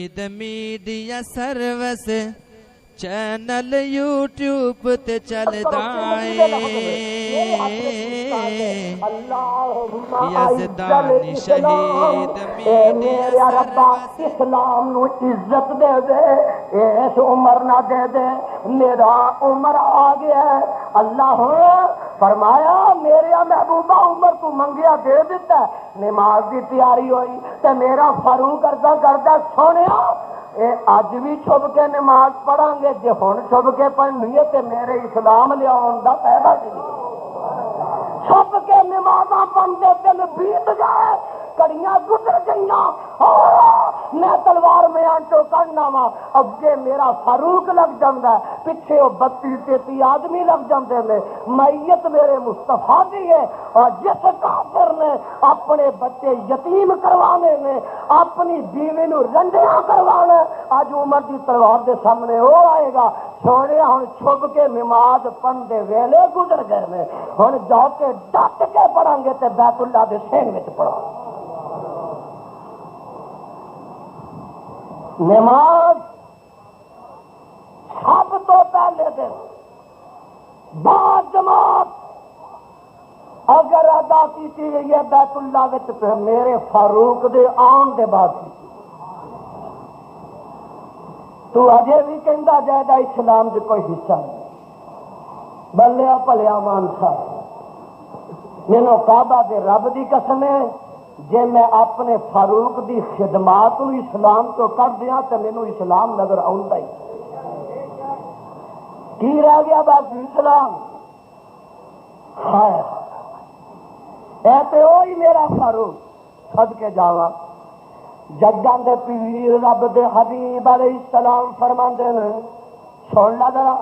Media service channel YouTube تے چلدا اے یزدانی شہید میڈیا سروس اسلام نو عزت دے دے اس عمر نہ دے دے میرا عمر آ گیا ہے اللہ فرمایا میرے محبوبہ عمر تو منگیا دے دیتا ہے نماز دی تیاری ہوئی تے میرا فاروق کردا سونیا اج بھی چھپ کے نماز پڑھاں گے جے ہن چھپ کے پڑھنی ہے تے میرے اسلام لیاون دا فائدہ کی چھپ کے نمازاں پڑھتے دن بیت جائے کڑیاں گزر گئیاں میں تلوار میں آنٹو کرنا وا اگے میرا فاروق لگ جاندا ہے پیچھے وہ 32-33 آدمی لگ جاندے نے میت میرے مصطفیٰ دی ہے اور جس کافر نے اپنے بچے یتیم کروانے نے اپنی بیوی نو رنڈیاں کروانا اج عمر دی تلوار دے سامنے ہو آئے گا سونے ہن چھپ کے نماز پڑھتے ویلے گزر گئے نے ہن جا کے ڈٹ کے پڑھاں گے تے بیت اللہ دے سین وچ پڑھاں نماز سب تو پہلے دن بعد جماعت اگر ادا کی گئی ہے بیت اللہ وچ پھر میرے فاروق دے آن دے بعد تو اجے بھی کہندا جائے گا اسلام دے کوئی حصہ نہیں بلیا پلیا مان صاحب مینوں کعبہ دے رب دی قسم ہے جے میں اپنے فاروق دی خدمات نو اسلام تو کر دیاں تے مینوں اسلام نظر آوندا ہی کی رہ گیا باقی اسلام ہائے اے تے وہی میرا فاروق صدقے جاواں جگاں دے پیر رب دے حبیب علیہ السلام فرماندے نے سن لا ذرا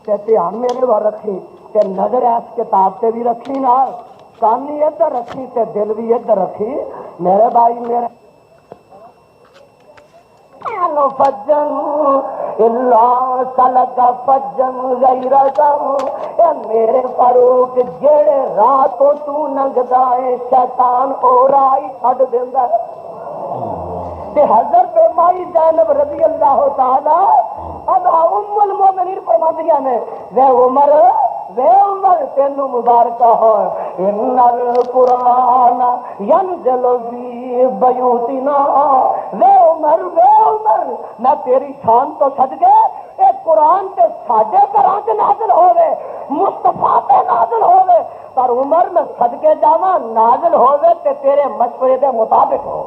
تے دھیان میرے ور رکھی تے نظر اس کتاب تے بھی رکھی نال کانی ادھر رکھی تے دل بھی ادھر رکھی میرے بھائی میرے فجن اللہ سلک فجن غیر اے میرے فاروق جڑے راہ تو لنگدا ہے شیطان او راہ ہی چھڈ دیندا تے حضرت مائی زینب رضی اللہ تعالی عنہا ام المومنین فرماندیاں نے وے عمر تینو مبارکہ ہو ان القرآن ینزل فی بیوتنا وے عمر میں تیری شان تو سج گئے اے قرآن تے ساڈے گھراں تے نازل ہوے مصطفیٰ تے نازل ہوے پر عمر میں صدقے جاواں نازل ہوے تے تیرے مشورے دے مطابق ہو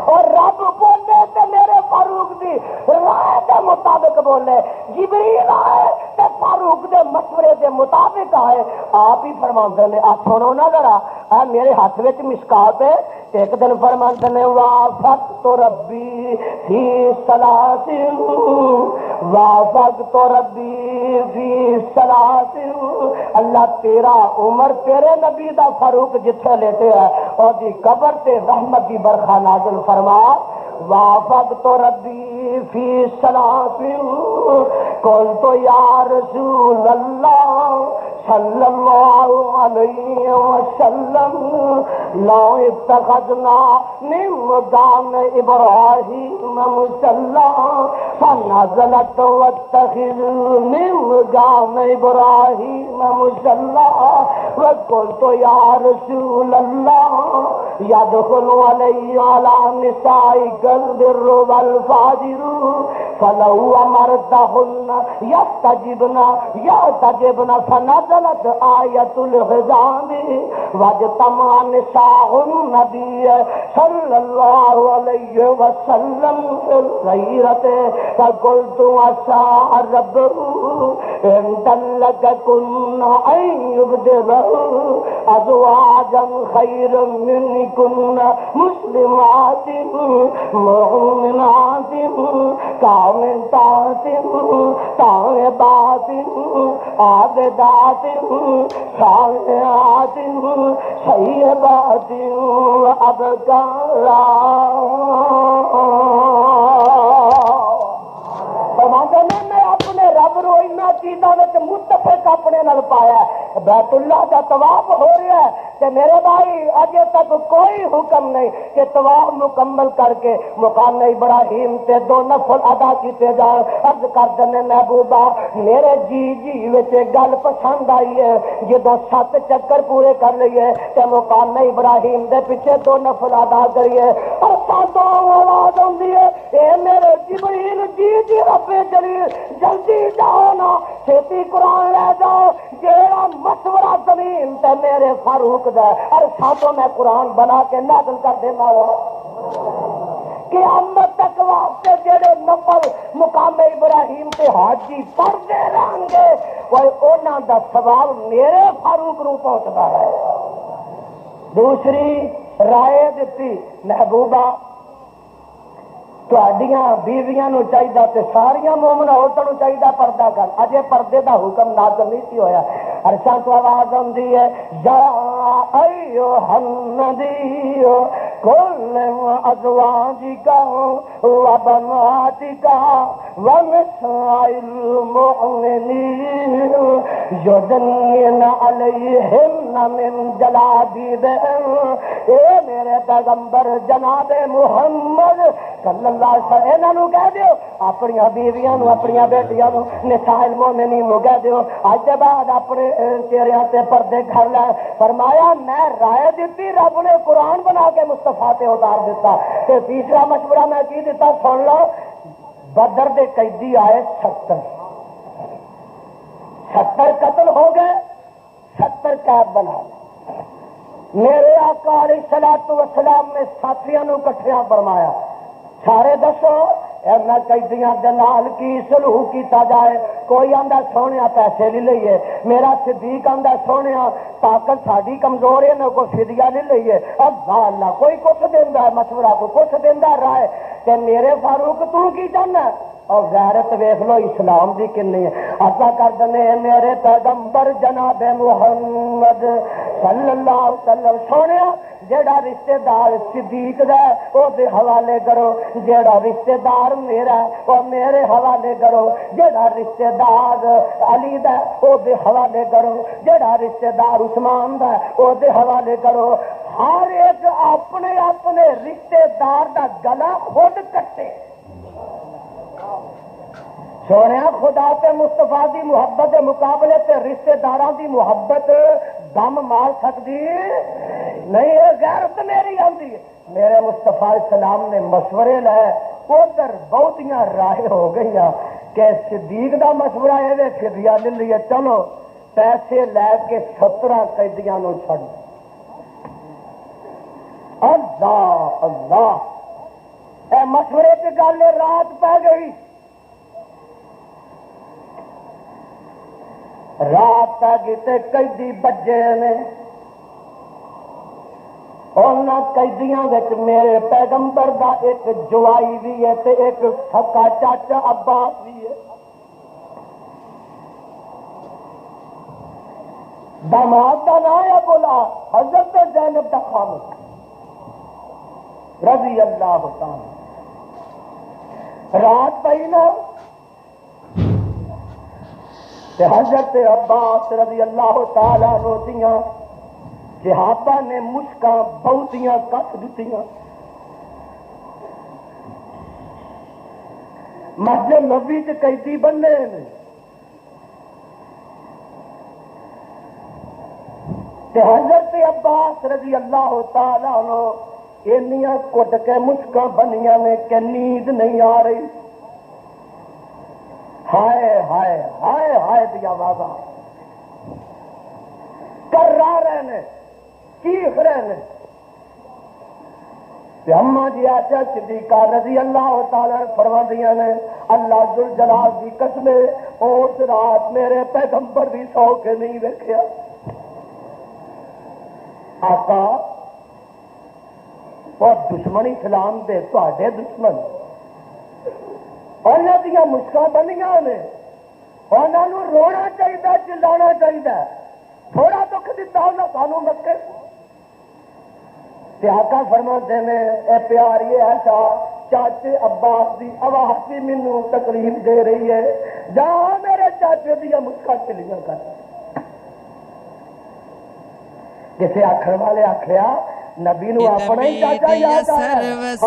اور رب بولے تے میرے فاروق دی رائے دے مطابق بولے جبریل آئے تے فاروق دے مشورے دے مطابق آئے آپ ہی فرماندے نے سنو نا ذرا میرے ہاتھ وچ مشکات ہے ایک دن فرماندے نے وافقت ربی فی صلاۃ وافقت ربی فی صلاۃ اللہ تیرا عمر تیرے نبی دا فاروق جتھے لیٹے ہے اور دی قبر تے رحمت دی برخا نازل فرما وافقت ربی فی صلاۃ قلت یا رسول اللہ صلی اللہ علیہ وسلم لا اتخذنا من مقام ابراہیم مصلی فنزلت واتخذ من مقام ابراہیم مصلی وقلت یا رسول اللہ يدخل علي على نسائك البر والفاجر فلو أمرتهن يحتجبن فنزلت آية الحجاب واجتمع نساء النبي صلى الله عليه وسلم في الغيرة فقلت عسى ربه إن طلقكن أن يبدله أزواجا خيرا منكن مسلمات مؤمنات قانتات تائبات عابدات سائحات سیبات ابکارا فرماتے ہیں میں اپنے رب رو انہاں چیزاں وچ متفق اپنے نال پایا بیت اللہ کا طواف ہو رہا ہے کہ میرے بھائی اجے تک کوئی حکم نہیں کہ طواف مکمل کر کے مقام ابراہیم تے 2 نفل ادا کیتے جان. عرض کر دنے محبوبہ میرے جی وچ گل پسند آئی ہے جدوں 7 چکر پورے کر لئیے تے مقام ابراہیم دے پیچھے 2 نفل ادا کریے. اور ساتوں آواز آندی ہے اے میرے جبریل جی رب جلیل جلدی جاؤ نا چھتی قرآن لے جاؤ جیڑا مشورہ زمین تے میرے فاروق دا. اور ساتوں میں قرآن بنا کے نازل کر دینا ہوں قیامت تک واسطے جڑے نفل مقام ابراہیم تے حاجی پڑھتے رہیں گے وہ انہاں دا ثواب میرے فاروق نو پہنچدا ہے. دوسری رائے دیتی محبوبہ تہاڈیاں بیویاں نو چاہیے تے ساریاں مومن عورتاں نو چاہیے پردہ کر. اجے پردے دا حکم نازل نہیں سی ہویا. عرشاں تو آواز آندی ہے یا ایھا النبی کل ازواجک و بناتک و نساء المؤمنین یدنین علیہن من جلابیبہن. اے میرے پیغمبر جناب محمد صلی اللہ علیہ وسلم انہاں نو کہہ دیو اپنی بیویاں نو اپنی بیٹیاں نو نساء المؤمنین نو کہہ دیو اج دے بعد اپنے چہرے تے پردے کر لیں. فرمایا میں رائے دیتی رب نے قرآن بنا کے مصطفیٰ تے اتار دیتا. تے تیسرا مشورہ میں کی دیتا سن لو بدر دے قیدی آئے 70 قتل ہو گئے 70 قید بنا لے. میرے آقا علیہ الصلوۃ والسلام نے ساتھیاں نو اکٹھیاں فرمایا سارے دسو اینا قیدیاں دے نال کی سلوک کیتا جائے. کوئی آندا سونیا پیسے لے لئیے. میرا صدیق آندا سونیا طاقت ساڈی کمزور ہے نہ کوئی فدیہ لے لئیے. اللہ کوئی کچھ دیندا ہے مشورہ کو کچھ دیندا ہے رائے تے میرے فاروق تو کی جاننا اور غیرت ویکھ لو اسلام دی کنی ہے. عطا کر دنے میرے پیغمبر جناب محمد صلی اللہ علیہ وسلم سونیا جیڑا رشتہ دار صدیق دا ہے او دے حوالے کرو. جیڑا رشتہ دار میرا ہے او میرے حوالے کرو. جیڑا رشتہ دار علی دا ہے او دے حوالے کرو. جیڑا رشتہ دار عثمان دا ہے او دے حوالے کرو. ہر ایک اپنے اپنے رشتہ دار دا گلا خود کٹے. سونے خدا تے مصطفیٰ دی محبت کے مقابلے تے رشتہ داراں دی محبت دم مار سکتی نہیں ہے. غیرت میری آندی ہے. میرے مصطفیٰ السلام نے مشورے لائے ادھر بہتیاں رائے ہو گئی کہ صدیق دا مشورہ ہے فدیہ لے لیے چلو پیسے لے کے 17 قیدیاں نو چھڑ. اللہ اللہ اے مشورے کی گل رات پہ گئی. رات پہ گئی قیدی بجے نے ان قیدیاں میرے پیغمبر دا ایک جوائی بھی ہے تے ایک سکا چاچا عباس بھی ہے. داماد کا نام ہے بولا حضرت زینب دا خامد رضی اللہ تعالی. رات پئی نا حضرت عباس رضی اللہ تعالیٰ عنہ دیاں صحابہ نے مشکاں بہتیاں کس دتیاں. مسجد نبوی چ قیدی بننے نے حضرت عباس رضی اللہ تعالیٰ عنہ اینیاں کٹ کے مشکاں بنیاں نے کہ نیند نہیں آ رہی. ہائے ہائے ہائے ہائے دیا آوازاں کر رہے نے چیخ رہے نے. اما جی عائشہ صدیقہ رضی اللہ تعالی فرماندیاں نے اللہ ذوالجلال دی قسم اس رات میرے پیغمبر بھی سو کے نہیں ویکھیا. آقا بہت دشمن اسلام دے تواڈے دشمن انہاں دیاں مشکاں بنیاں نے انہاں رونا چاہیے چلانا چاہیے. تھوڑا دکھ دیتا انہاں سانو مکے تے آقا فرماتے ہیں اے پیاری ایسا چاچے عباس دی آواز بھی مینوں تکلیف دے رہی ہے. جا میرے چاچے دیا مشکاں چلیاں کر. کسے آخر والے آخیا نبی نو اپنا ہی چاچا یاد سروس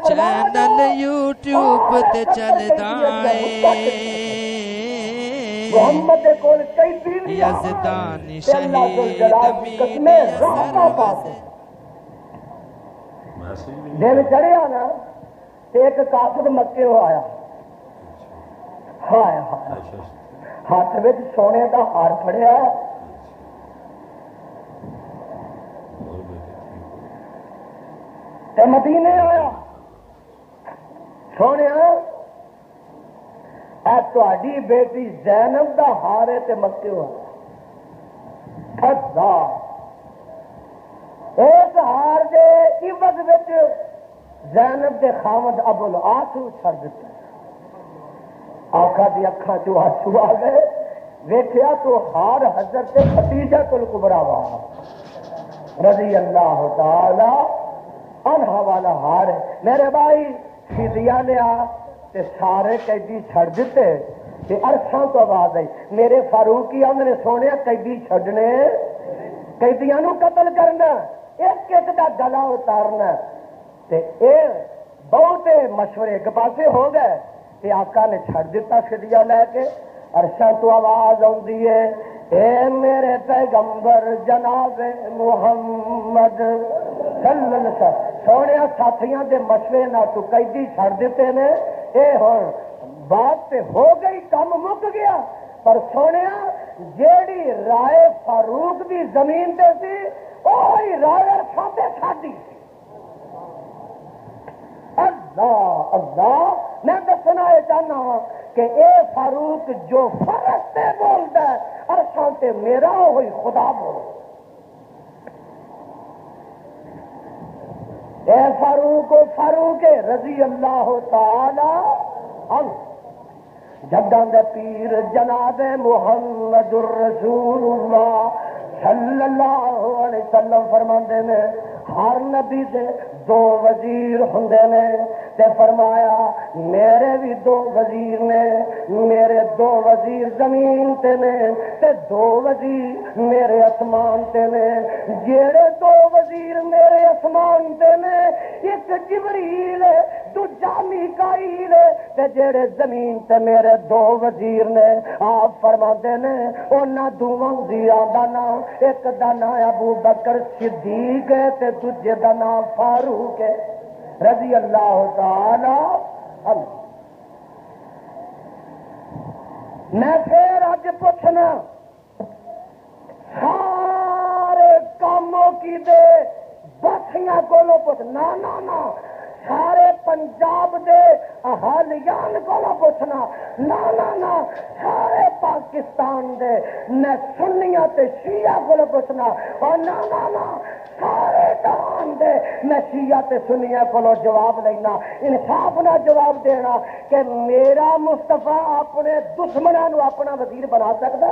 چینل یوٹیوب تے چلدا محمد کول کئی دین یزدانی شہید میڈیا سروس دن چڑھیا نا ایک کافر مکے ہو آیا ہاتھ میں سونے کا ہار پھڑیا تے مدینے آیا سونے تہاڈی بیٹی زینب دا ہار ہے تے مکے ہو آیا اس ہار دے عوض وچ زینب دے خاوند ابو العاص چھڑ دتا آقا دی اکھاں چوں آنسو آ گئے ویکھیا تو ہار حضرت خدیجہ الکبریٰ والا رضی اللہ تعالی عنہا والا ہار ہے میرے بھائی فضیا لیا تے سارے قیدی چھڑ دیتے تے عرصاں تو آواز آئی میرے فاروقی ہم نے سونے قیدی چھڑنے قیدیاں نو قتل کرنا ایک ایک دا گلا اتارنا تے اے بہت مشورے ایک پاسے ہو گئے تے آقا نے چھڑ دیتا فدیہ لے کے عرشاں تو آواز آندی ہے اے میرے پیغمبر جناب محمد صلی اللہ علیہ وسلم سونے ساتھیاں دے مشورے نہ تو قیدی چھڑ دیتے نے اے ہن بات تے ہو گئی کم مک گیا پر سونے جیڑی رائے فاروق دی زمین تے سی وہی رائے عرشاں تے ساڈی اللہ اللہ میں دسنا یہ چاہنا ہوں کہ اے فاروق جو فرض تے بولتا ہے عرشاں تے میرا ہوئی خدا بول اے فاروق رضی اللہ تعالی عنہ جداں دے پیر جناب محمد الرسول اللہ صلی اللہ علیہ وسلم فرماندے نے ہر نبی دے دو وزیر ہوندے نے تے فرمایا میرے بھی دو وزیر نے میرے دو وزیر زمین تے نے تے دو وزیر میرے اسمان تے نے جیڑے دو وزیر میرے اسمان تے نے ایک جبریل دوجا میکائیل تے جیڑے زمین تے میرے دو وزیر نے آپ فرماندے نے انہاں دوواں وزیراں دا نام ایک دا نام ابو بکر صدیق ہے تے دوجے دا نام فاروق ہے رضی اللہ تعالی عنہ میں پھر اج پوچھنا سارے کاموں کی دے بسیاں کولو پوچھ نا سارے پنجاب دے احالیان کولو پوچھنا نا سارے پاکستان دے میں سنیاں تے شیعہ کولو پوچھنا اور نا سارے ڈان دے میں شیعہ تے سنیاں کولو جواب لینا انصاف نہ جواب دینا کہ میرا مصطفیٰ اپنے دشمنوں نو اپنا وزیر بنا سکتا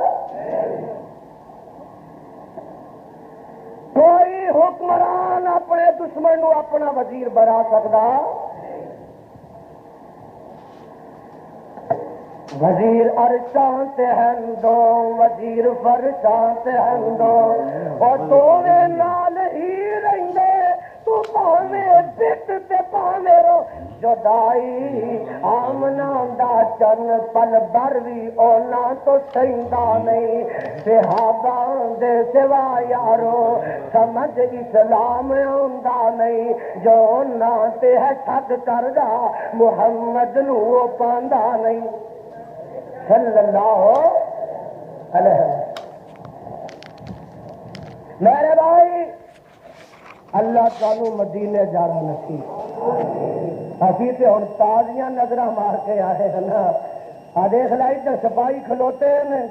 کوئی حکمران اپنے دشمن نو اپنا وزیر بنا سکتا وزیر عرشاں تے ہیں دو وزیر فرشاں تے ہیں دو اور دوویں نال ہی رہندے تو پاویں بت تے پاویں رو جدائی آمنا دا چن پل بر بھی اونا تو سیندا نہیں صحابہ دے سوا یارو سمجھ اسلام ہوندا نہیں جو اونا تے ہے شک کردا محمد نو پاندا نہیں صلی اللہ علیہ میرے بھائی اللہ تعالی مدینے جانا نصیب ابھی تے ہن تازیاں نظر مار کے آئے ہیں نا دیکھ لائی تے سپاہی کھلوتے ہیں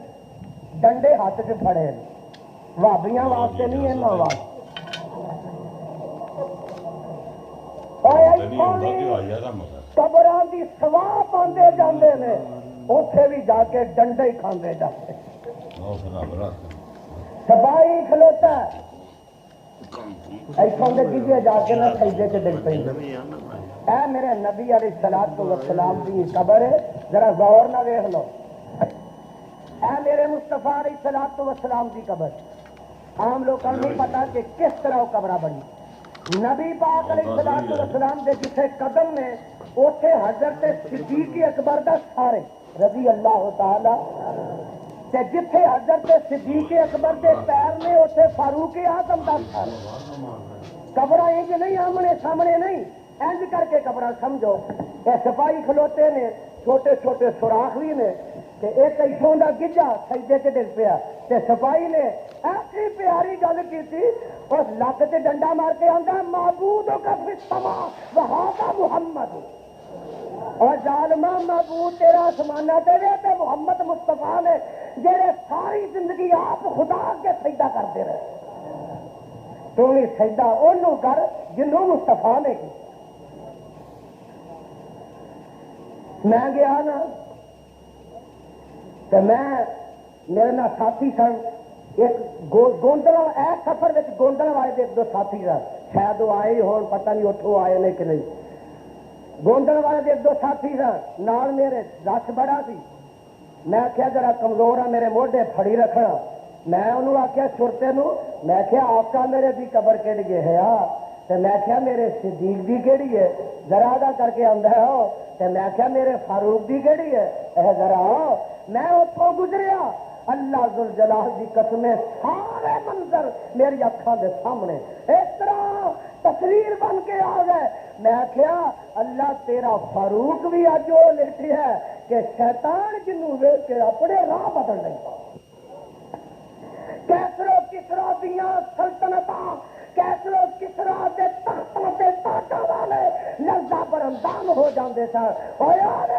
ڈنڈے ہاتھ سے پھڑے ہیں وابیاں واسطے نہیں ہیں نا قبراں دی سواہ پاندے جاندے نے اوتھے بھی جا کے ڈنڈے ہی کھاندے جاتے سپاہی کھلوتا ہے ایسا کیجیے جا کے نہ سجدے کے ڈگ پہ اے میرے نبی علیہ الصلوۃ والسلام کی قبر ہے ذرا غور نہ دیکھ لو اے میرے مصطفیٰ علیہ الصلوۃ والسلام کی قبر عام لوگوں کو نہیں پتا کہ کس طرح وہ قبرہ بنی. نبی پاک علیہ الصلوۃ والسلام دے جتھے قدم نے اوتھے حضرت صدیق اکبر دا سارے رضی اللہ تعالی تے جتھے حضرت صدیق اکبر دے پیر نے اوتھے فاروق اعظم دا سارے. قبرہ انج نہیں آمنے سامنے نہیں، انج کر کے قبرہ سمجھو. اے سپاہی کھلوتے نے، چھوٹے چھوٹے سوراخ بھی نے تے ایک ایتھوں دا گجا سجدے تے ڈگ پیا تے سپاہی نے ایسی پیاری گل کیتی اس لک تے ڈنڈا مار کے آندا معبود کا فی السماء وہذا محمد. اور ظالمہ معبود تیرا آسمانہ تے وے تے محمد مصطفیٰ نے جڑے ساری زندگی آپ خدا کے سجدہ کرتے رہے. تو بھی سجدہ انہوں کر جنہوں مصطفیٰ نے کی. میں گیا نا تو میں میرے نال ساتھی سن ایک گوندل ایس سفر میں گوندل والے ایک دو ساتھی سن، شاید وہ آئے ہون پتہ نہیں اتوں آئے نہیں کہ نہیں. گوندل والے ایک دو ساتھی سن نال میرے رش بڑا سی. میں آخیا ذرا کمزور ہاں میرے موڈے پھڑی رکھنا. میں انہوں آخیا سرتے نو میں کیا آقا میرے بھی قبر کہڑی ہے تو میں کیا میرے صدیق دی کہڑی ہے ذرا ادا کر کے آندا ہے تو میں کیا میرے فاروق دی کہڑی ہے اے ذرا میں اتوں گزریا. اللہ ذوالجلال دی قسمیں سارے منظر میری اکھاں دے سامنے اس طرح تصویر بن کے آ گئے. میں کیا اللہ تیرا فاروق بھی اج وہ لیٹی ہے کہ شیطان جنوں ویکھ کے اپنے راہ بدل نہیں پا. کیسرو کسرا دیا سلطنتاں کیسرو کسرا دے تختوں تے تاجاں والے لرزا برندام ہو جاندے سن. او یار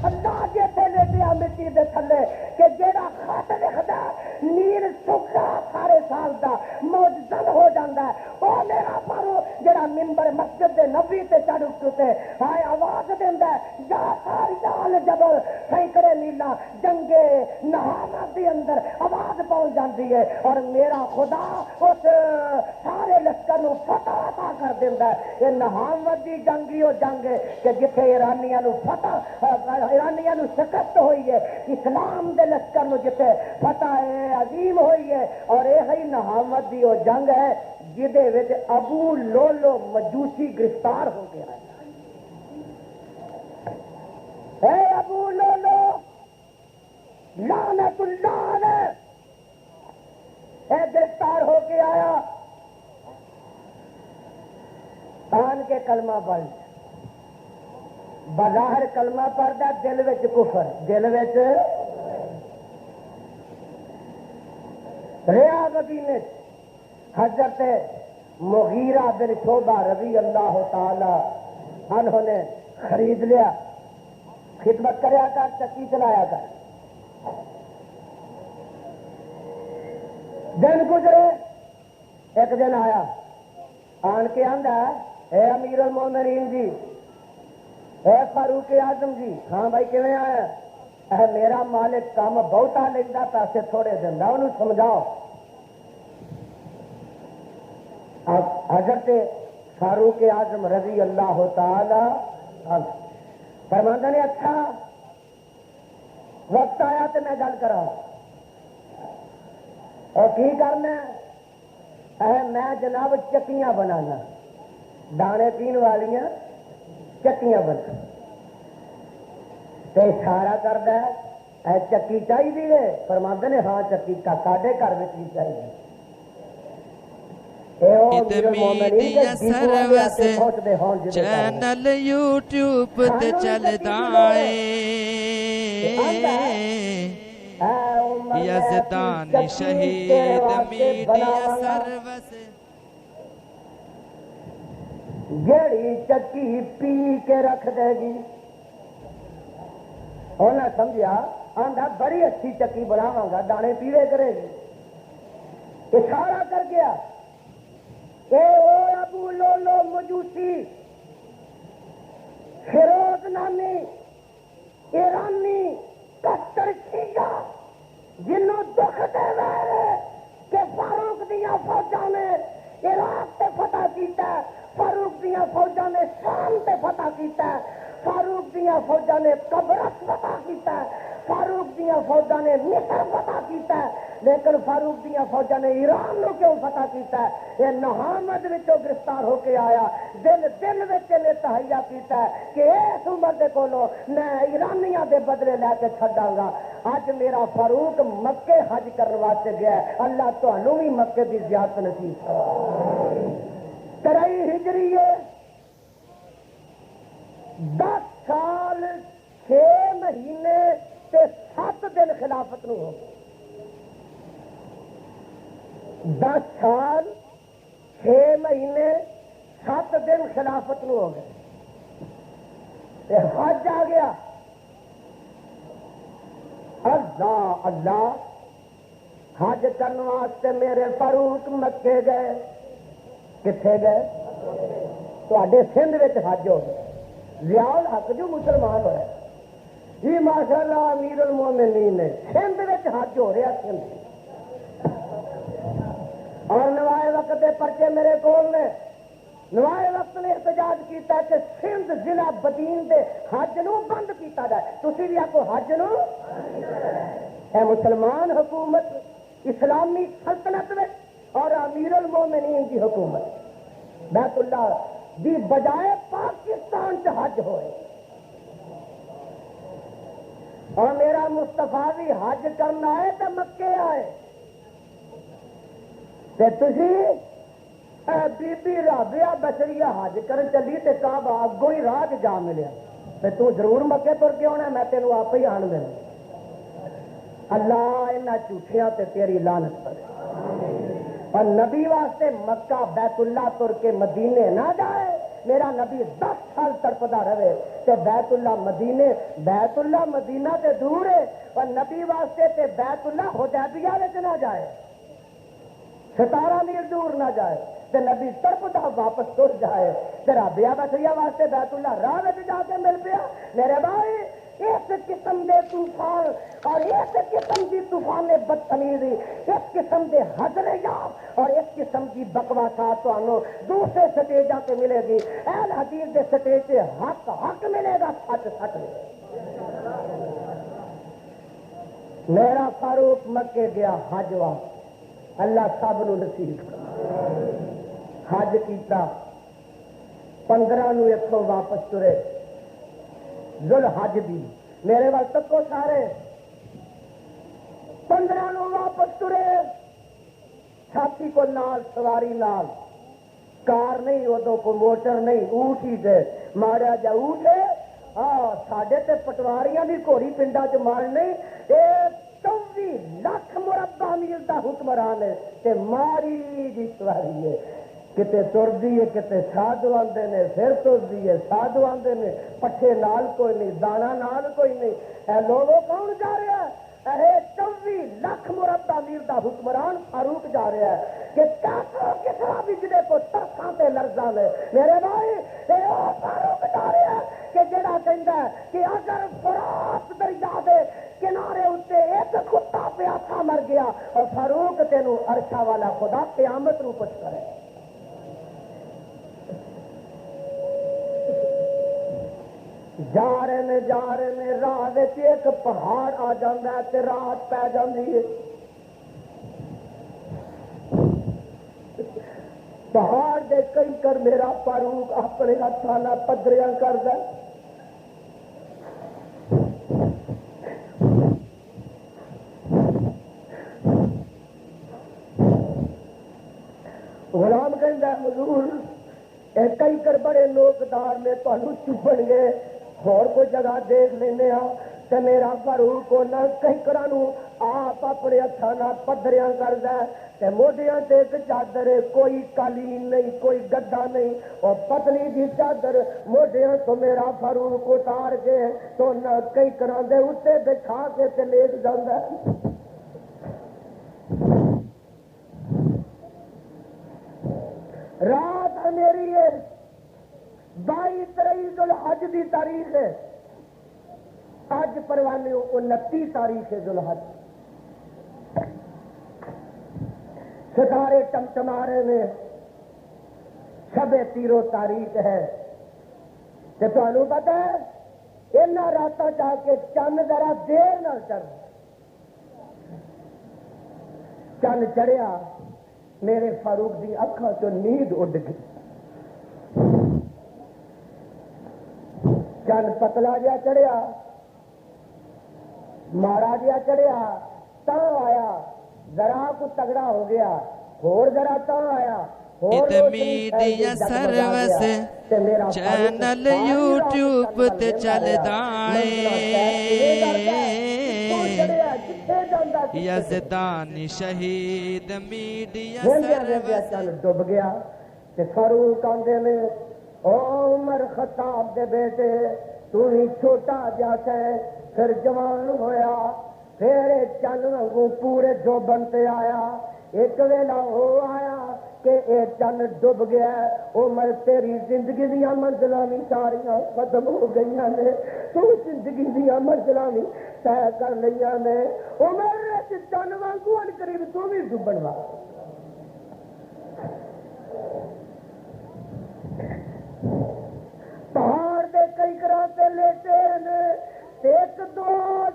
اللہ جیتے لیٹیا مٹی دے تھلے کہ جیڑا خط لکھدا نیل سکھا سارے سال دا معجزہ ہو جاندا ہے. او میرا پارو جیڑا منبر مسجد دے نبی تے چڑھ کے ہائے آواز دیندا ہے یا ساری جال جبل سینکڑے میلاں جنگے نہانا دے اندر آواز پہنچ جاندی ہے اور میرا خدا اس سارے لشکر نو فتح عطا کر دیندا ہے. یہ نہاوت دی جنگی او جنگ ہے کہ جتھے ایرانیاں نو فتح ایرانیاں نو شکست ہوئی ہے اسلام دے لشکر نو جتھے فتح عظیم ہوئی ہے. اور یہ ہی نہاوت دی او جنگ ہے جدے وچ ابو لولو مجوسی گرفتار ہو گیا ہے. اے ابو لولو لعنت اللہ علیہ اے گرفتار ہو کے آیا آن کے کلمہ پڑھ بظاہر کلمہ پڑھتا دل وچ کفر دل وچ ریا مدینے حضرت مغیرہ بن شعبہ رضی اللہ تعالی عنہ نے خرید لیا. خدمت کریا کر چکی چلایا کر. دن گزرے ایک دن آیا آن کے آندا اے امیر المومنین جی اے فاروق اعظم جی ہاں بھائی کیویں آیا اے میرا مالک کام بہتا لکھدا پیسے تھوڑے دیندا انہوں سمجھاؤ. حضرت فاروق اعظم رضی اللہ تعالی فرماندے نے اچھا وقت آیا تو میں گل کرا اور کی کرنا میں جناب چکیاں بنانا دانے پین والیاں چکیاں بنا تو اشارہ کرتا ہے چکی چاہیے فرماندے نے ہاں چکی کا ساڈے گھر میں بھی چاہیے. میڈیا سروس چینل یوٹیوب تے چلدا ہے یزدانی شہید میڈیا سروس جیڑی چکی پی کے رکھ دے گی انہیں سمجھا آندا بڑی اچھی چکی بناواں گا دانے پیوے کرے گی. اشارہ کر گیا اے او ابو لولو مجوسی فیروز نامی ایرانی کتر شیعہ جنوں دکھ دے رہے کہ فاروق دیاں فوجاں نے عراق تے فتح کیتا ہے فاروق دیاں فوجاں نے شام تے فتح کیتا ہے فاروق دیا فوجا نے قبرص فتح کیتا ہے، فاروق دیا فوجا نے مصر فتح کیتا ہے، لیکن فاروق دیا فوجا نے ایران نو کیوں فتح کیتا ہے؟ یہ نحامد وچوں گرفتار ہو کے آیا، دل وچ نے تہیا کیتا ہے کہ اس عمر دے کولوں میں ایرانیاں دے بدلے لے کے چھڈاں گا۔ اج میرا فاروق مکے حج کرنے واسطے گیا ہے، اللہ تانوں بھی مکے دی زیارت نصیب کرے۔ 23 ہجری ہے، 10 سال 6 مہینے تے 7 دن خلافت نو ہو گئے۔ 10 سال 6 مہینے 7 دن خلافت نو ہو گئے تے حج آ گیا۔ اللہ اللہ، حج کرنے واسطے میرے فاروق مکے گئے۔ کتنے گئے؟ تواڈے سندھ وچ حج ہو گیا، ضیاء الحق جو مسلمان ہوا جی ماشاء اللہ امیر المومنین نے سندھ وچ حج ہو رہا، سندھ اور نوائے وقت دے پرچے میرے کول نے۔ نوائے وقت نے احتجاج کیتا ہے کہ سندھ ضلع بدین دے حج نو بند کیتا جائے، تسی بھی آکو حج نو۔ اے مسلمان حکومت اسلامی سلطنت میں اور امیر المومنین کی حکومت بیت اللہ دی بجائے پاکستان سے حج ہوئے، اور میرا مصطفیٰ بھی حج کرنا ہے تو مکے آئے تے تسی بی بی رابعہ بشریہ حج کرن چلی تے کعبہ اگوں ہی راہ جا ملیا تے تو ضرور مکے تر کے آنا، میں تینوں آپ ہی آن دینا۔ اللہ انہاں جھوٹیاں تے تیری لعنت کرے، اور نبی واسطے مکہ بیت اللہ تر کے مدینے نہ جائے۔ میرا نبی 10 سال تڑپدا رہے تے بیت اللہ مدینہ تے دور ہے، اور نبی واسطے تے بیت اللہ حدیبیہ وچ نہ جائے، 17 میل دور نہ جائے تے نبی تڑپدا واپس تر جائے تے رابعہ بشریہ واسطے بیت اللہ راہ وچ جا کے مل پیا۔ میرے بھائی اس قسم دے طوفان اور اس قسم کی طوفان بدتمیزی، اس قسم دے حضر یاب اور اس قسم کی بکواسات تو دوسرے سٹیجاں تے ملے گی، اہل حدیث دے سٹیج سے حق ملے گا، سچ ملے گا۔ میرا فاروق مکے گیا حج واسطے، اللہ سب نو نصیب کرے۔ حج کیتا، 15 نو اتوں واپس ترے، ذل حج دی میرے وقت کو سارے 15 نو واپس ترے، ساتھی کو نال سواری نال، کار نہیں ادو کو موٹر نہیں، اونٹ ہی دے ماریا جا اونٹ ہے۔ ساڈے تے پٹواریاں دی گھوڑی پنڈا چ مار نہیں، اے 24 لاکھ مربع میل دا حکمران ہے تے ماری دی سواری ہے، کتے تردی ہے کتے سادو آندے نے، پھر تردی ہے سادو آندے نے، پٹھے نال کوئی نہیں، دانا نال کوئی نہیں۔ اے لوگوں کون جا رہا ہے؟ اے 24 لاکھ مربع میل دا حکمران فاروق جا رہا ہے کہ کسرا بجلے کو ترساں تے لرزاں نے۔ میرے بھائی اے او فاروق جا رہا ہے کہ جڑا کہندا ہے کہ اگر فرات دریا دے کنارے اتے ایک کتا پیاسا مر گیا اور فاروق تینوں عرشہ والا خدا قیامت نو پوچھ کرے۔ جا رہے نے راہ ایک پہاڑ آ جاتا ہے تے رات پی جاتی ہے، پہاڑ دے کئی کر میرا فاروق اپنے ہاتھاں نال پدریاں کردا ہے، غلام کہندا ہے حضور کئی کر بڑے لوکدار نے تانوں چبن گے، اور کوئی جگہ دیکھ لینے ہاں تے میرا فاروق ہونا کئی کرانوں آپ اپنے ہاتھاں نال پدریاں کردا ہے تے موڈیاں تے ایک چادر ہے، کوئی قالین نہیں کوئی گدا نہیں، اور پتلی دی چادر موڈیاں تو میرا فاروق اتار کے تو نہ کئی کراں دے اوتے بٹھا کے تے لیٹ جاندا ہے۔ رات میری ہے 22-23 ذوالحج دی تاریخ ہے، اج پروانے 29 تاریخ ہے ذوالحج، ستارے چمچما رہے ہیں، شب تیرو تاریخ ہے، تے تانوں پتہ ہے انہاں راتاں چاہ کے چند ذرا دیر نال چڑھ چند چڑھیا میرے فاروق دی اکھاں چوں نیند اڈ گئی چند پتلا جہا چڑھیا ماڑا جہا چڑھیا تاں آیا ذرا کو تگڑا ہو گیا اور ذرا تاں آیا اور میڈیا سروس چینل یوٹیوب تے چلدا یزدانی شہید میڈیا سروس ڈب گیا تے فاروق آندے نے او عمر خطاب دے بیٹے تو ہی چھوٹا جا سے پھر جوان ہویا پھر چند وانگو پورے جو بنتے آیا ایک ویلا ہو آیا کہ اے چند ڈب گیا عمر تیری زندگی دیا منزلاں بھی ساریاں ختم ہو گئی نے تو زندگی دیا منزلاں بھی طے کر لیا نے عمر چند وانگو ان قریب تو بھی ڈبن والا پہاڑ دے کئی کراتے لیتے ہیں ایک دو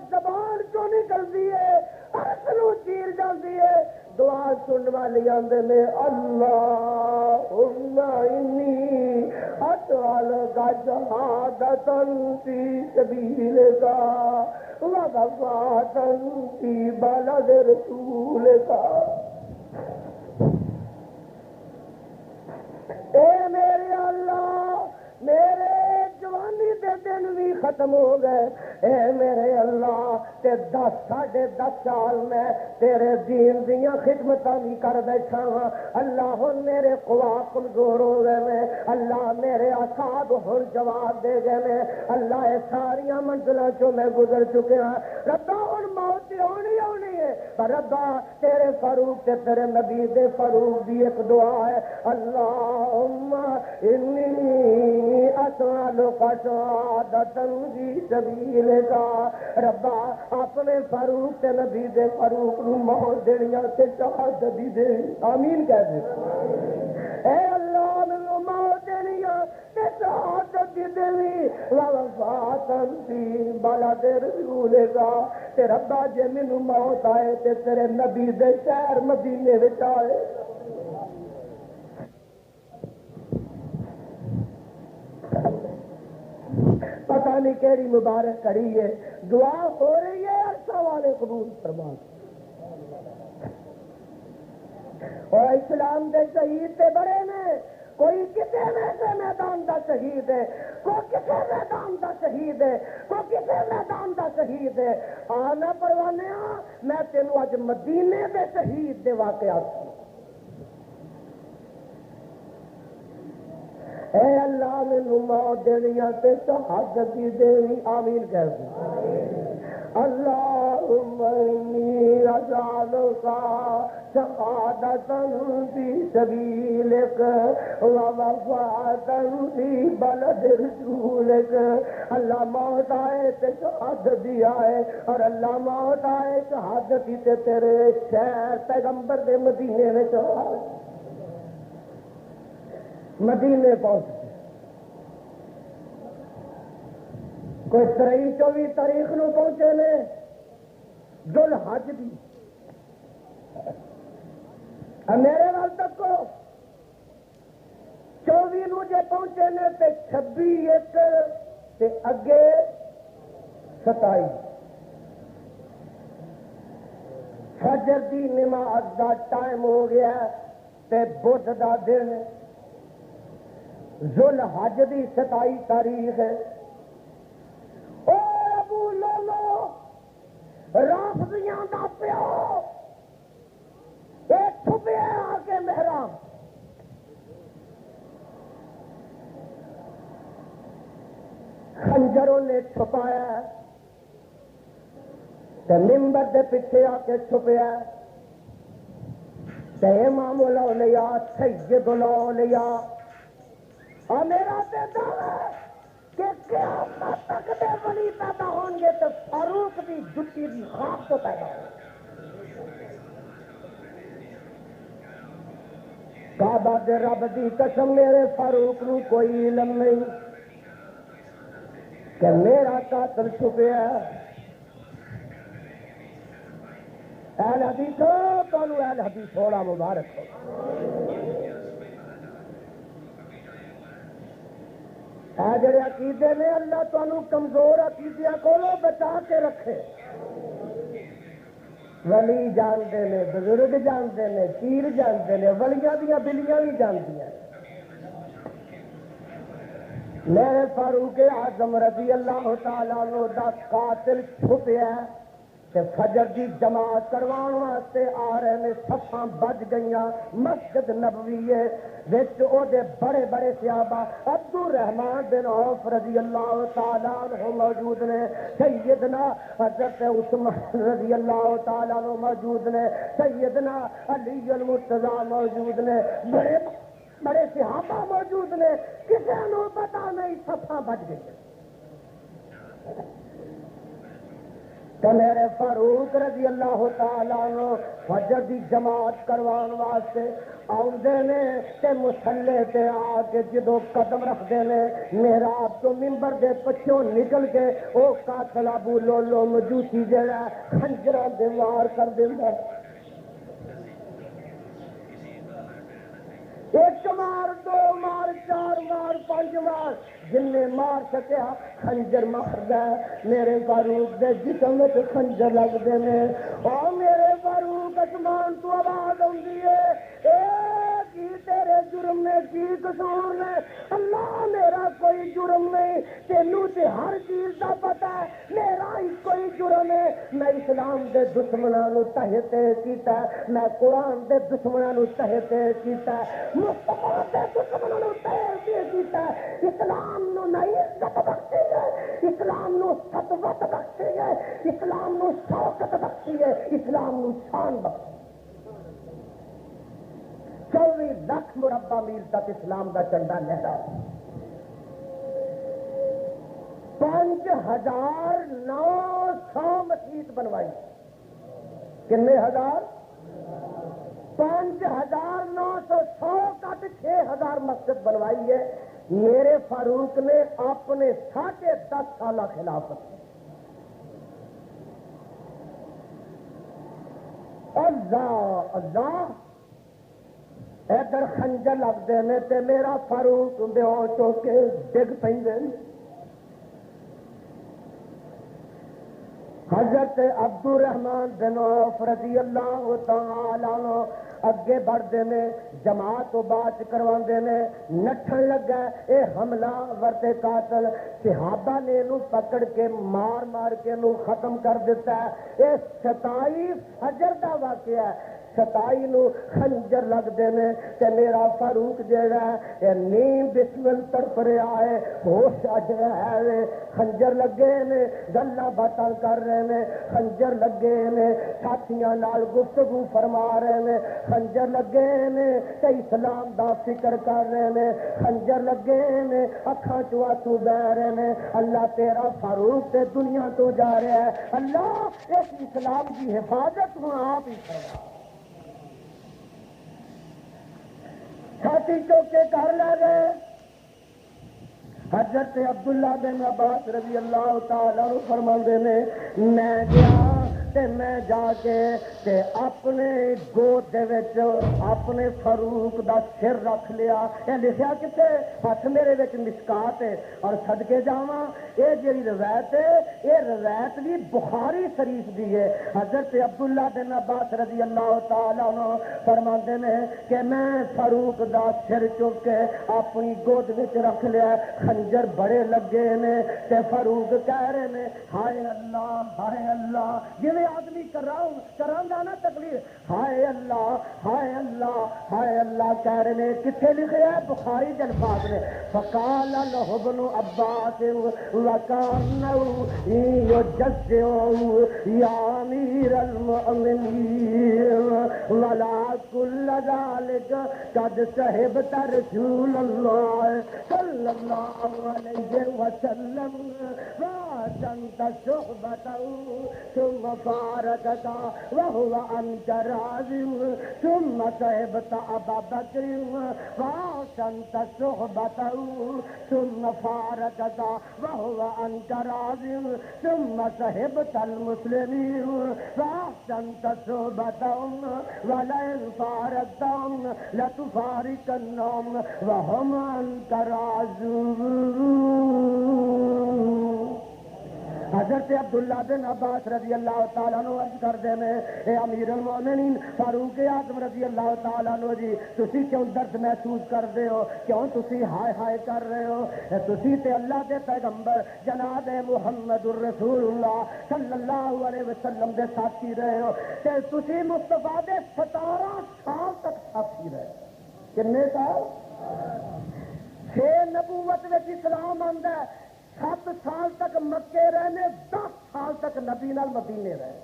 زبان چوں نکلتی ہے اصلوں چیر جاتی ہے دعا سن والی آندے نے اللہم انی اسألک شہادۃ فی سبیلک ووفاۃ فی بلد رسولک اے میرے اللہ میرے جوانی دے دن بھی ختم ہو گئے اے میرے اللہ تے 10 سال میں تیرے دین دیاں خدمتاں بھی کر بیٹھا ہاں اللہ ہن میرے قوا کمزور ہو گئے میں اللہ میرے اصحاب ہن جواب دے گئے میں اللہ اے ساریاں منزلاں چوں میں گزر چکے ہاں ربا ہن موت ہونی ہے پر ربا تیرے فاروق تے تیرے نبی دے فاروق دی ایک دعا ہے اللہم انی اسألک شہادۃ فی سبیلک ربا اپنے فاروق تے نبی دے فاروق نو موت دینیاں تے شہادت دی دے آمین کہہ دے اے اللہ مینوں موت دینیاں تے شہادت دی دینی ووفاۃ فی بلد رسولک تے ربا جے مینوں موت آئے تے تیرے نبی دے شہر مدینے وچ آئے پتہ نہیں کیڑی مبارک کری ہے دعا ہو رہی ہے عرصہ والے قبول فرما اور اسلام دے شہید تے بڑے نے کوئی کسی میں سے میدان دا شہید ہے کوئی کسی میدان دا شہید ہے کوئی کسی میدان دا شہید ہے آنا پروانے میں تینوں اج مدینے دے شہید دے واقعات اے اللہ مینوں موت دینیاں تے شہادت دی دینی آمین کہہ دے اللہم انی اسألک شہادۃ فی سبیلک ووفاۃ فی بلد رسولک اللہ موت آئے تے شہادت دی آئے اور اللہ موت آئے شہادت دی تے تیرے شہر پیغمبر دے مدینے میں مدینے پہنچ کوئی 23-24 تاریخ نو پہنچے نے ذوالحج دی میرے وال تک 24 نو جے پہنچے نے تے 26 تے اگے 27 فجر دی نماز دا ٹائم ہو گیا تے بدھ دا دن ذوالحج دی 27 تاریخ ہے او ابو لولو رافضیاں دا پیو اے چھپے آ کے محراب خنجروں نے چھپایا تے منبر دے پیچھے آ کے چھپیا تے امام الاولیاء سید الاولیاء اور میرا تے دعویٰ کہ قیامت تک دے ولی پیدا ہوں گے تو فاروق دی جتی دی خواب تو پیدا ہوں کعبہ دے رب دی قسم میرے فاروق نو کوئی علم نہیں کہ میرا قاتل چھپیا ہے۔ اہل حدیث تانوں اہل حدیث تھوڑا مبارک ہو۔ اے جڑے عقیدے نے اللہ تانوں کمزور عقیدے کو بچا کے رکھے۔ ولی جانتے نے، بزرگ جانتے نے، پیر جانتے نے، ولیاں دیاں بلیاں بھی جانتی ہیں۔ میرے فاروق اعظم رضی اللہ تعالیٰ عنہ دا قاتل چھپیا ہے کہ فجر دی جماعت کروان واسطے آ رہے نے، صفاں بج گئیاں مسجد نبوی وچ او دے بڑے بڑے صحابہ عبد الرحمن بن عوف رضی اللہ تعالیٰ عنہ موجود نے، سیدنا حضرت عثمان رضی اللہ تعالیٰ عنہ موجود نے، سیدنا علی المرتضیٰ موجود نے، بڑے صحابہ موجود نے، کسی نو پتا نہیں صفاں بج گئی۔ تو میرے فاروق رضی اللہ تعالیٰ عنہ فجر دی جماعت کروان واسطے آؤندے نے تے مصلے تے آ کے جدو قدم رکھدے نے، محراب تو ممبر دے پچھوں نکل کے او قاتل ابو لولو مجوسی جڑا خنجراں دے وار کر دیندا ہے۔ ایک مار، دو مار، چار مار، پانچ مار، جن نے مار سکیا خنجر ماردا ہے۔ میرے فاروق دے جسم وچ خنجر لگدے نے، او میرے فاروق آسمان تو آواز آندی ہے، اے کی تیرے جرم نے، کی قصور نے؟ اللہ میرا کوئی جرم نہیں، تینوں تے ہر چیز دا پتہ ہے، میرا ہی کوئی جرم ہے۔ میں اسلام دے دشمناں نو تحت کیتا ہے، میں قرآن دے دشمناں نو تحت کیتا ہے، مصطفیٰ دے دشمناں نو تحت کیتا ہے۔ اسلام نو نہیں عزت بخشی ہے، اسلام نو سطوت بخشی ہے، اسلام نو شوکت بخشی ہے، اسلام نو شان بخشی۔ 24 لاکھ مربع میل تک اسلام دا جھنڈا لہرا، 5900 مسجد بنوائی۔ کتنے ہزار؟ 5900 کٹ 6000 مسجد بنوائی ہے میرے فاروق نے اپنے 10.5 سالہ خلافت۔ اللہ اللہ، ادھر خنجر لگتے ہیں تے میرا فاروق بے ہوش ہو کے ڈگ پیندے۔ حضرت عبد الرحمن بن عوف رضی اللہ تعالی عنہ اگے بڑھتے ہیں، جماعت تو بات کرواندے نے، نٹھن لگا اے حملہ ورتے قاتل، صحابہ نے انہوں پکڑ کے مار مار کے انہوں ختم کر دیتا ہے۔ اے 27 فجر دا واقعہ ہے، 27 نو خنجر لگتے ہیں تے میرا فاروق جیڑا ہے نیم بسمل تڑپ رہا ہے، ہوش اج رہا ہے، خنجر لگے نے، گلاں باتاں کر رہے ہیں، خنجر لگے نے، ساتھیاں نال گفتگو فرما رہے ہیں، خنجر لگے نے تے اسلام دا فکر کر رہے ہیں، خنجر لگے نے، اکھاں چوں آنسو بہ رہے ہیں۔ اللہ تیرا فاروق تے دنیا تو جا رہا ہے، اللہ اس اسلام کی حفاظت ہوں آپ ہی فرما۔ چھاتی چوکے کر لے گئے۔ حضرت عبداللہ بن عباس رضی اللہ تعالیٰ فرماندے نے، میں گیا تے میں جا کے تے اپنے گود دے وچ اپنے فاروق دا سر رکھ لیا۔ یہ لکھیا کتے؟ ہاتھ میرے وچ مشکات ہے، اور صدقے جاواں یہ جڑی روایت ہے یہ روایت بھی بخاری شریف دی ہے۔ حضرت عبداللہ بن عباس رضی اللہ تعالیٰ عنہ فرماندے نے کہ میں فاروق دا سر چک کے اپنی گود وچ رکھ لیا، خنجر بڑے لگے نے تے فاروق کہہ رہے نے ہائے اللہ ہائے اللہ، جویں آدمی کراں نا تکلیف، ہائے اللہ ہائے اللہ ہائے اللہ کہہ رہے نے۔ کتنے لکھے ہے؟ بخاری کے الفاظ نے، فقال له ابن عباس وكانه يجزع يا امير المؤمنين ولا كل ذلك قد صحبت رسول الله صلى الله عليه وسلم وأحسنت صحبته ثم فارقك وهو عنك راض ثم صحبت أبا بكر وأحسنت صحبته ثم فارقك وهو عنك راض ثم صحبت المسلمين وأحسنت صحبتهم ولئن فارقتهم لتفارقنهم وهم عنك راضون. حضرت عبداللہ بن عباس رضی اللہ تعالیٰ عنہ عرض کردے نے اے امیر المومنین فاروق اعظم رضی اللہ تعالیٰ عنہ جی تسی کیوں درد محسوس کردے ہو, کیوں تسی ہائے ہائے کر رہے ہو؟ تسی تے اللہ دے پیغمبر جناب محمد الرسول اللہ صلی اللہ علیہ وسلم دے ساتھی رہے ہو, تے تسی مصطفیٰ دے 17 سال تک ساتھی رہے. کتنے سال؟ 6 نبوت وچ اسلام آندا ہے, 7 سال تک مکے رہنے, 10 سال تک نبی نال مدینے رہے,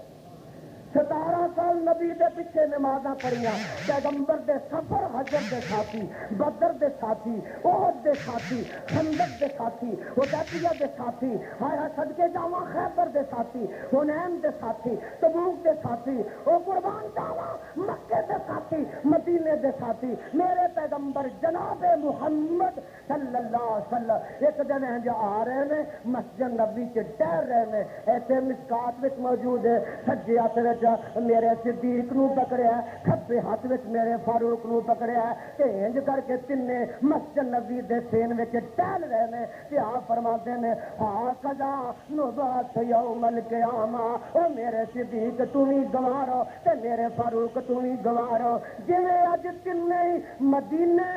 17 سال نبی دے پیچھے نمازاں پڑھیاں, پیغمبر دے سفر حجر دے ساتھی, بدر دے ساتھی, احد دے ساتھی, خندق دے ساتھی, حدیبیہ دے ساتھی, ہائے صدقے جاواں خیبر دے ساتھی, حنین دے ساتھی, تبوک دے ساتھی, او قربان جاواں مکے دے ساتھی, مدینے دے ساتھی. میرے پیغمبر جناب محمد صلی اللہ علیہ وسلم ایک دن جو آ رہے ہیں مسجد نبی کے ٹہر رہے ہیں, ایسے مسکات وچ موجود ہے, سجے ہاتھ میرے صدیق نو پکڑیا, کھبے ہاتھ وچ میرے فاروق نو پکڑیا, تے انج کر کے تینے مسجد نبی دے سین وچ ٹہل رہے نے. تے آپ فرماتے نے ہاں قضا نبات یوم القیامہ, او میرے صدیق تو بھی گوارو تے میرے فاروق تو بھی گوارو, جویں اج تینے مدینے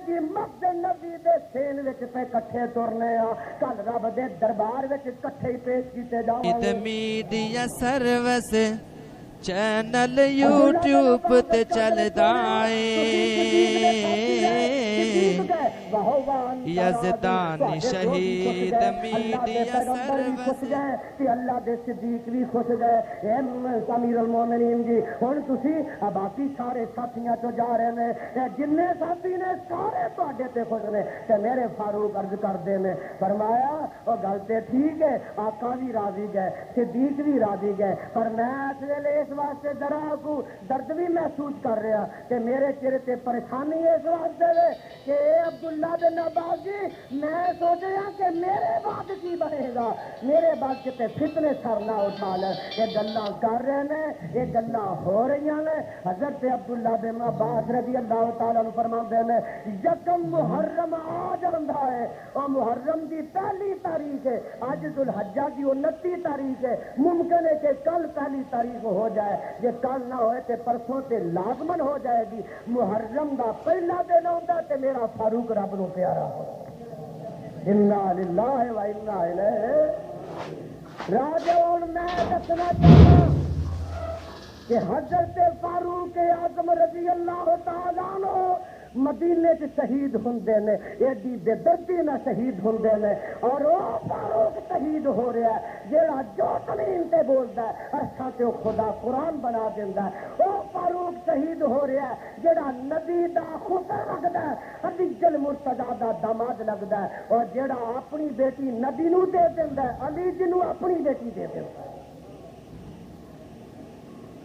دی مسجد نبی دے سین وچ تے کٹھے ترنے آ, کل رب دے دربار وچ کٹھے ہی پیش کیتے جاواں. میڈیا سروس چینل یوٹیوب تے چلدا اے, یزدانی شہید میڈیا سروس. اللہ دے صدیق بھی خوش گئے. امیر المومنین جی ہن تسی باقی سارے ساتھیاں تو جا رہے نے, جننے ساتھی نے سارے تواڈے تے خوش نے, تے میرے فاروق عرض کردے نے فرمایا او گل تے ٹھیک ہے, آقا بھی راضی گئے, صدیق بھی راضی گئے, پر میں اس ویلے اس واسطے ذرا کو درد بھی محسوس کر رہا کہ میرے چہرے تے پریشانی اس واسطے کہ عبداللہ بن عباس جی میں سوچا کہ میرے بعد کی بنے گا, میرے بعد کتے فتنے سر نہ اٹھا لے. یہ گلاں کر رہے ہیں, یہ گلاں ہو رہی ہیں. حضرت عبداللہ بن عباس رضی اللہ تعالیٰ عنہ فرماتے ہیں یکم محرم آ جاندا ہے, اور محرم دی پہلی تاریخ ہے, آج ذوالحجہ کی 29 تاریخ ہے, ممکن ہے کہ کل پہلی تاریخ ہو جائے, یہ کل نہ ہوئے تے پرسوں تے لازمن ہو جائے گی. محرم دا پہلا دن ہوندا تے میرا فاروق رب نو پیارا ہو. انا للہ و انا الیہ راجعون. میں دسنا چاہتا کہ حضرت فاروق اعظم رضی اللہ تعالیٰ عنہ مدینے چ شہید ہوندے نے, ایڈی بے دردی نہ شہید ہوندے نے, اور وہ فاروق شہید ہو رہا ہے جیڑا جو زمین تے بولدا ہے عرشاں تے خدا قرآن بنا دیندا ہے. وہ فاروق شہید ہو رہا ہے جیڑا نبی دا خسر لگدا ہے, علی المرتضیٰ دا داماد لگدا ہے, اور جیڑا اپنی بیٹی نبی نو دے دیندا ہے, علی جنوں اپنی بیٹی دے دیندا ہے.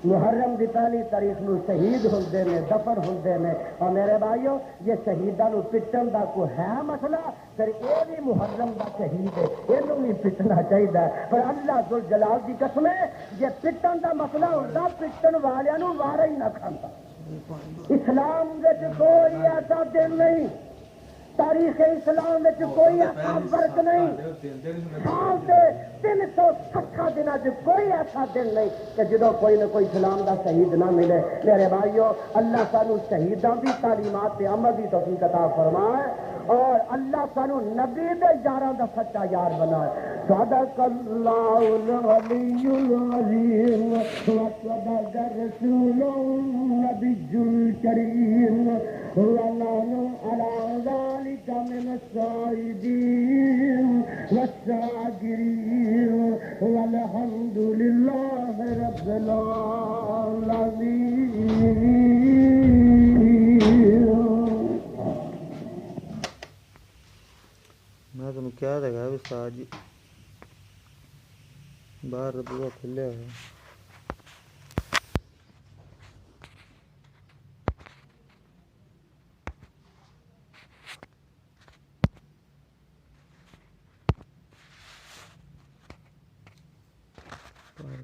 محرم دی پہلی تاریخ نو شہید ہوندے نے, دفن ہوندے نے. اور میرے بھائیو یہ شہیداں نو پٹن دا کوئی ہے مسئلہ, پھر یہ بھی محرم دا شہید ہے, یہ بھی پٹنا چاہیے. پر اللہ ذوالجلال دی قسم ہے یہ پٹن دا مسئلہ ہوتا پٹن والیاں نو وارا ہی نہ کھاندا. اسلام وچ کوئی ایسا دن نہیں, تاریخ اسلام میں کوئی ایسا فرق نہیں, سال سے 360 دن کوئی ایسا دن نہیں کہ جدو کوئی نہ کوئی اسلام دا شہید نہ ملے. میرے بھائیو اللہ سانو شہیداں دی تعلیمات تے عمل دی توفیق عطا فرمائے, اور اللہ سانو نبی دے یاراں دا سچا یار بنائے. صدق اللہ العلی العظیم وصدق رسول النبی الکریم ونحن علی ذلك من الشاهدين والشاكرين والحمد لله رب العالمين. ਤੁਹਾਨੂੰ ਕਿਹਾ ਤਾਂ ਹੈਗਾ ਵੀ ਉਸਤਾਦ ਜੀ ਬਾਹਰ ਬੂਹਾ ਖੁੱਲਿਆ ਹੋਇਆ। ਪਰ